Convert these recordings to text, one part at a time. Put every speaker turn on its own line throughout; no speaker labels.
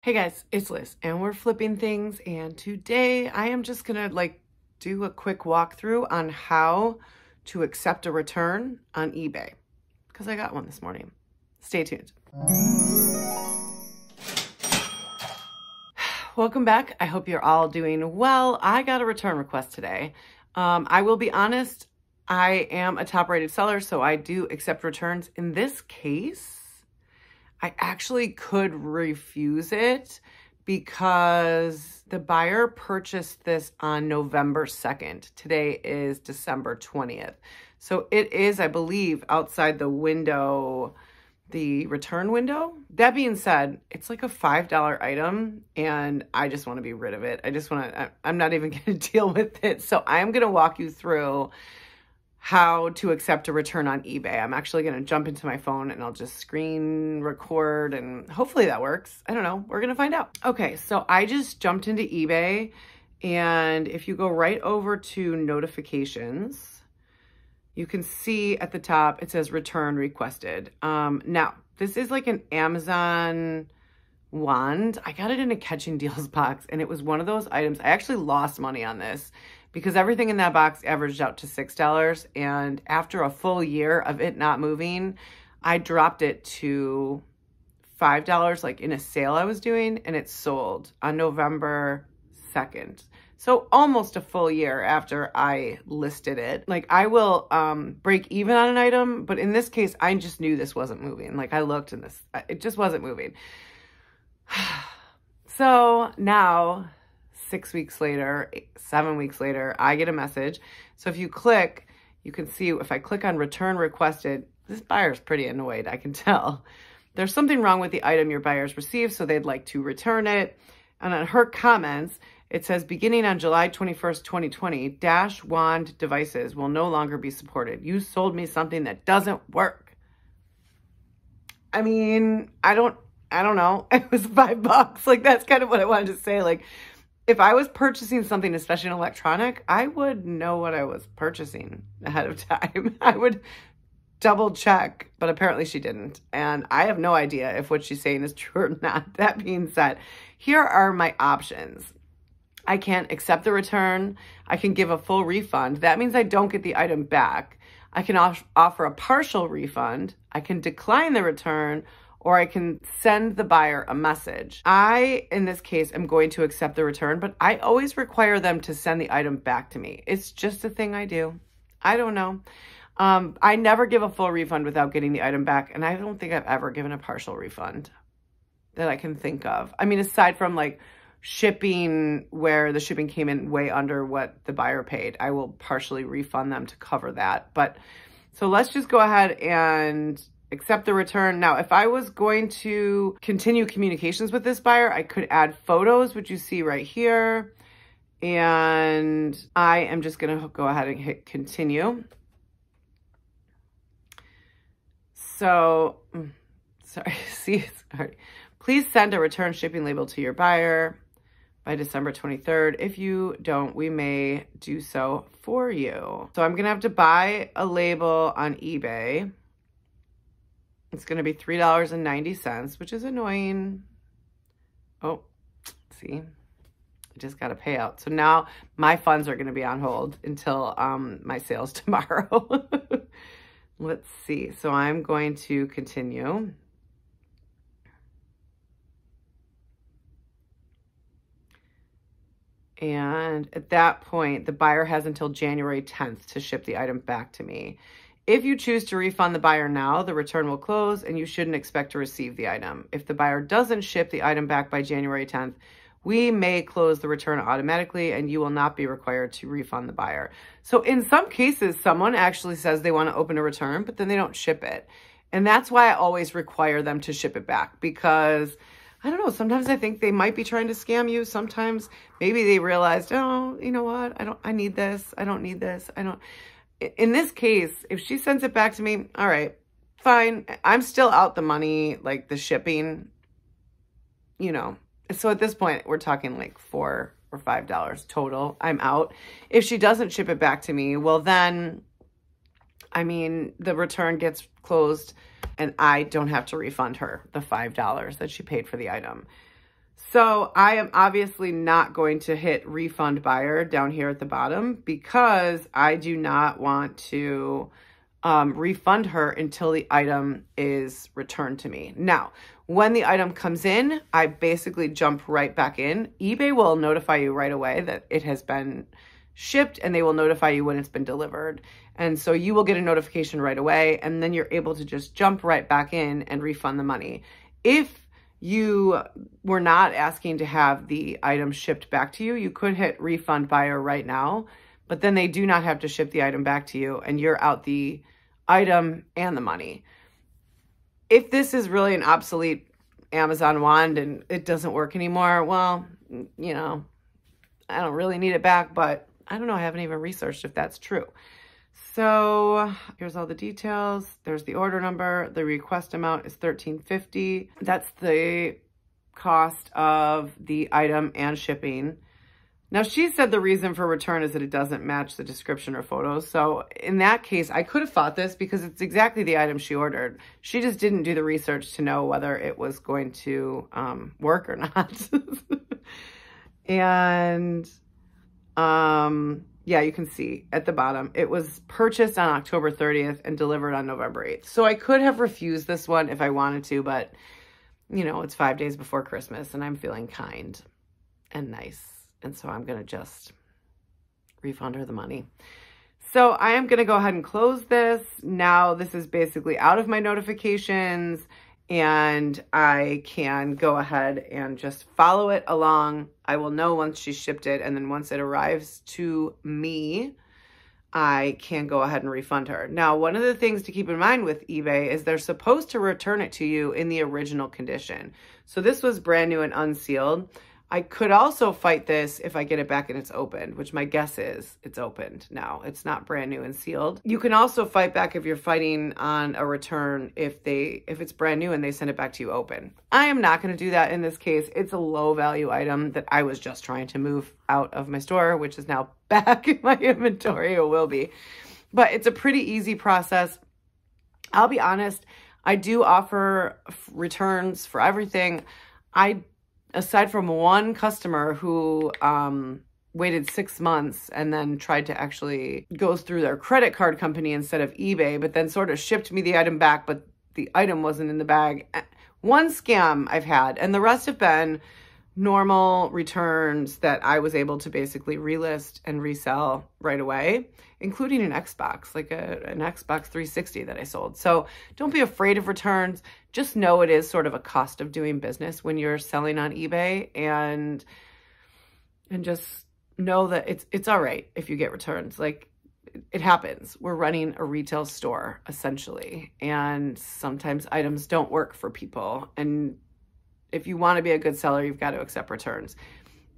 Hey guys, it's Liz and we're flipping things, and today I am just gonna do a quick walkthrough on how to accept a return on eBay because I got one this morning. Stay tuned. Welcome back. I hope you're all doing well. I got a return request today. I will be honest, I am a top rated seller, so I do accept returns. In this case, I actually could refuse it because the buyer purchased this on November 2nd. Today is December 20th. So it is, I believe, outside the window, the return window. That being said, it's like a $5 item and I just want to be rid of it. I'm not even going to deal with it. So I'm going to walk you through how to accept a return on eBay. I'm actually going to jump into my phone and I'll just screen record and hopefully that works. I don't know. We're going to find out. Okay, so I just jumped into eBay, and if you go right over to notifications, you can see at the top, it says return requested. Now, this is like an Amazon wand. I got it in a Catching Deals box, and it was one of those items. I actually lost money on this because everything in that box averaged out to $6. And after a full year of it not moving, I dropped it to $5, like in a sale I was doing, and it sold on November 2nd. So almost a full year after I listed it. Like, I will break even on an item, but in this case, I just knew this wasn't moving. Like, I looked and it just wasn't moving. So now, 6 weeks later, 7 weeks later, I get a message. So if you click, you can see if I click on return requested, this buyer's pretty annoyed, I can tell. There's something wrong with the item your buyers received, so they'd like to return it. And on her comments, it says, beginning on July 21st, 2020, Dash Wand devices will no longer be supported. You sold me something that doesn't work. I mean, I don't know. It was $5. Like, that's kind of what I wanted to say. Like, if I was purchasing something, especially an electronic, I would know what I was purchasing ahead of time. I would double check, but apparently she didn't. And I have no idea if what she's saying is true or not. That being said, here are my options. I can accept the return. I can give a full refund. That means I don't get the item back. I can offer a partial refund. I can decline the return, or I can send the buyer a message. I, in this case, am going to accept the return, but I always require them to send the item back to me. It's just a thing I do. I don't know. I never give a full refund without getting the item back, and I don't think I've ever given a partial refund that I can think of. I mean, aside from like shipping, where the shipping came in way under what the buyer paid, I will partially refund them to cover that. But so let's just go ahead and accept the return. Now, if I was going to continue communications with this buyer, I could add photos, which you see right here. And I am just going to go ahead and hit continue. So, sorry. Please send a return shipping label to your buyer by December 23rd. If you don't, we may do so for you. So I'm going to have to buy a label on eBay. It's going to be $3.90, which is annoying. Oh, see, I just got a payout. So now my funds are going to be on hold until my sales tomorrow. Let's see. So I'm going to continue. And at that point, the buyer has until January 10th to ship the item back to me. If you choose to refund the buyer now, the return will close and you shouldn't expect to receive the item. If the buyer doesn't ship the item back by January 10th, we may close the return automatically and you will not be required to refund the buyer. So in some cases, someone actually says they want to open a return, but then they don't ship it. And that's why I always require them to ship it back, because I don't know, sometimes I think they might be trying to scam you. Sometimes maybe they realized, oh, you know what? I need this. I don't need this. In this case, if she sends it back to me, all right, fine. I'm still out the money, like the shipping, you know. So at this point, we're talking like $4 or $5 total. I'm out. If she doesn't ship it back to me, well then, I mean, the return gets closed and I don't have to refund her the $5 that she paid for the item. So I am obviously not going to hit refund buyer down here at the bottom because I do not want to refund her until the item is returned to me. Now, when the item comes in, I basically jump right back in. eBay will notify you right away that it has been shipped, and they will notify you when it's been delivered. And so you will get a notification right away, and then you're able to just jump right back in and refund the money. If you were not asking to have the item shipped back to you, you could hit refund buyer right now, but then they do not have to ship the item back to you, and you're out the item and the money. If this is really an obsolete Amazon wand and it doesn't work anymore, well, you know, I don't really need it back, but I don't know. I haven't even researched if that's true. So here's all the details. There's the order number. The request amount is $13.50. That's the cost of the item and shipping. Now, she said the reason for return is that it doesn't match the description or photos. So in that case, I could have thought this because it's exactly the item she ordered. She just didn't do the research to know whether it was going to work or not. And yeah, you can see at the bottom, it was purchased on October 30th and delivered on November 8th. So I could have refused this one if I wanted to, but you know, it's 5 days before Christmas and I'm feeling kind and nice. And so I'm going to just refund her the money. So I am going to go ahead and close this. Now this is basically out of my notifications and I can go ahead and just follow it along. I will know once she shipped it, and then once it arrives to me, I can go ahead and refund her. Now, one of the things to keep in mind with eBay is they're supposed to return it to you in the original condition. So this was brand new and unsealed. I could also fight this if I get it back and it's opened, which my guess is it's opened now. It's not brand new and sealed. You can also fight back if you're fighting on a return if it's brand new and they send it back to you open. I am not going to do that in this case. It's a low value item that I was just trying to move out of my store, which is now back in my inventory, or will be. But it's a pretty easy process. I'll be honest, I do offer returns for everything. Aside from one customer who waited 6 months and then tried to actually go through their credit card company instead of eBay, but then sort of shipped me the item back, but the item wasn't in the bag. One scam I've had, and the rest have been normal returns that I was able to basically relist and resell right away, including an Xbox, like an Xbox 360 that I sold. So don't be afraid of returns. Just know it is sort of a cost of doing business when you're selling on eBay, and just know that it's all right if you get returns. Like, it happens. We're running a retail store essentially, and sometimes items don't work for people. And if you want to be a good seller, you've got to accept returns.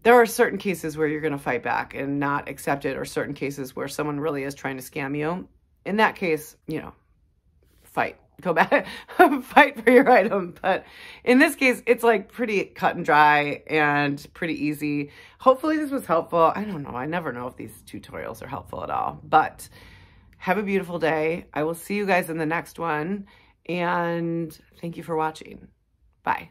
There are certain cases where you're going to fight back and not accept it, or certain cases where someone really is trying to scam you. In that case, you know, fight. Go back, fight for your item. But in this case, it's like pretty cut and dry and pretty easy. Hopefully this was helpful. I don't know. I never know if these tutorials are helpful at all. But have a beautiful day. I will see you guys in the next one. And thank you for watching. Bye.